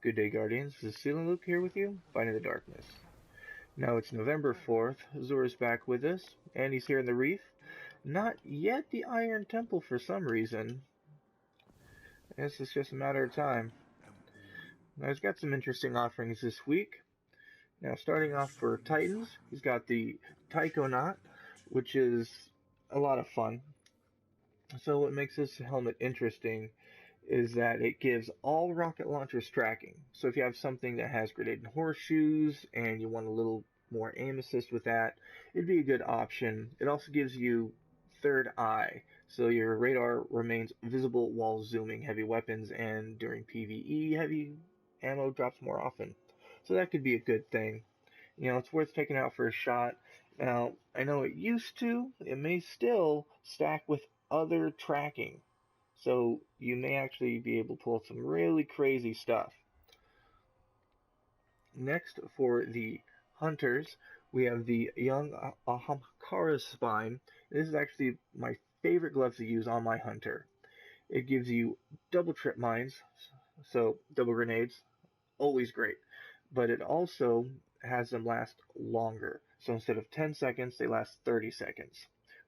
Good day, Guardians. This is Seelenlucke here with you, fighting the darkness. Now it's November 4th. Azur's back with us, and he's here in the Reef. Not yet the Iron Temple for some reason. I guess it's just a matter of time. Now he's got some interesting offerings this week. Now starting off for Titans, he's got the Taikonaut, which is a lot of fun. So what makes this helmet interesting is that it gives all rocket launchers tracking. So if you have something that has grenade and horseshoes and you want a little more aim assist with that, it'd be a good option. It also gives you third eye, so your radar remains visible while zooming heavy weapons, and during PvE, heavy ammo drops more often. So that could be a good thing. You know, it's worth taking out for a shot. Now, I know it used to, it may still stack with other tracking. So you may actually be able to pull some really crazy stuff. Next, for the hunters, we have the young Ahamkara spine. This is actually my favorite gloves to use on my hunter. It gives you double trip mines, so double grenades, always great. But it also has them last longer. So instead of 10 seconds, they last 30 seconds.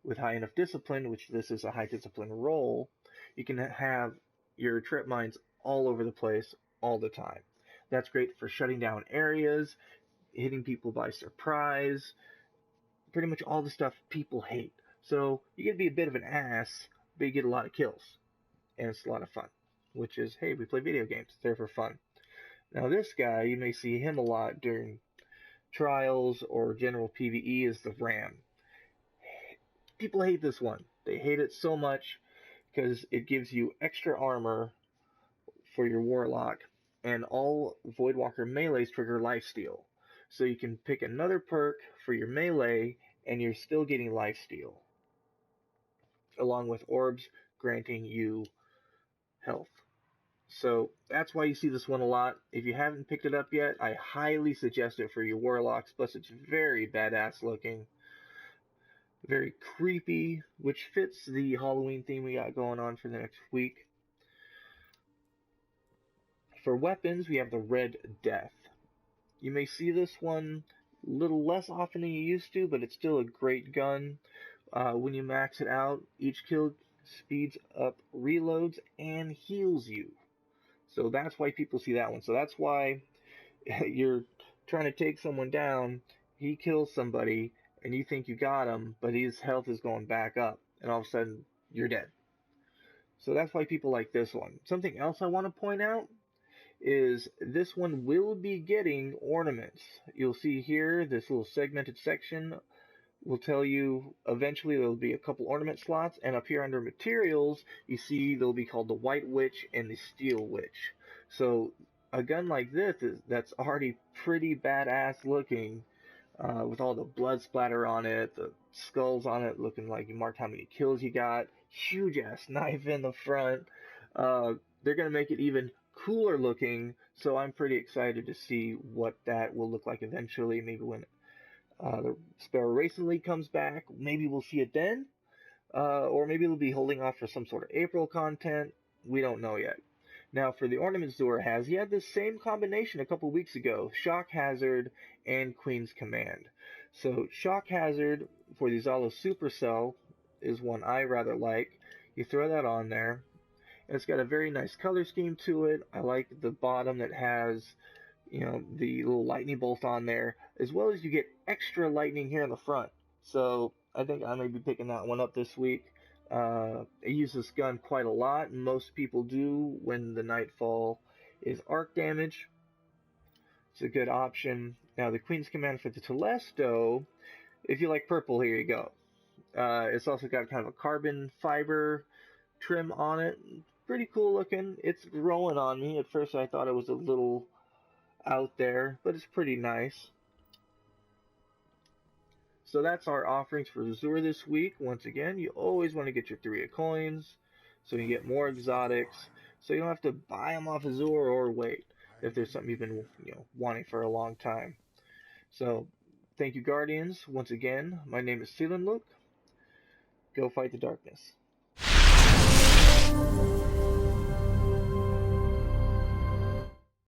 With high enough discipline, which this is a high discipline roll, you can have your trip mines all over the place all the time. That's great for shutting down areas, hitting people by surprise, pretty much all the stuff people hate. So you get to be a bit of an ass, but you get a lot of kills. And it's a lot of fun, which is, hey, we play video games. It's there for fun. Now this guy, you may see him a lot during trials or general PvE, is the Ram. People hate this one. They hate it so much because it gives you extra armor for your Warlock, and all Voidwalker melees trigger lifesteal. So you can pick another perk for your melee, and you're still getting lifesteal, along with orbs granting you health. So that's why you see this one a lot. If you haven't picked it up yet, I highly suggest it for your Warlocks, plus it's very badass looking. Very creepy, which fits the Halloween theme we got going on for the next week. For weapons, we have the Red Death. You may see this one a little less often than you used to, but it's still a great gun. When you max it out, each kill speeds up reloads and heals you. So that's why people see that one. So that's why you're trying to take someone down, he kills somebody, and you think you got him, but his health is going back up, and all of a sudden, you're dead. So that's why people like this one. Something else I want to point out is this one will be getting ornaments. You'll see here, this little segmented section will tell you eventually there will be a couple ornament slots, and up here under materials, you see they'll be called the White Witch and the Steel Witch. So a gun like this that's already pretty badass looking, with all the blood splatter on it, the skulls on it looking like you marked how many kills you got, huge ass knife in the front. They're going to make it even cooler looking, so I'm pretty excited to see what that will look like eventually. Maybe when the Sparrow Racing League comes back, maybe we'll see it then. Or maybe they'll be holding off for some sort of April content. We don't know yet. Now, for the ornaments Zur has, he had this same combination a couple weeks ago, Shock Hazard and Queen's Command. So, Shock Hazard for the Zalo Supercell is one I rather like. You throw that on there, and it's got a very nice color scheme to it. I like the bottom that has, you know, the little lightning bolt on there, as well as you get extra lightning here in the front. So, I think I may be picking that one up this week. I use this gun quite a lot, and most people do when the Nightfall is arc damage. It's a good option. Now the Queen's Command for the Telesto, if you like purple, here you go. It's also got kind of a carbon fiber trim on it. Pretty cool looking. It's growing on me. At first I thought it was a little out there, but it's pretty nice. So that's our offerings for Zur this week. Once again, you always want to get your 3 coins, so you get more exotics, so you don't have to buy them off of Zur or wait if there's something you've been wanting for a long time. So thank you, Guardians. Once again, my name is Seelenlucke. Go fight the darkness.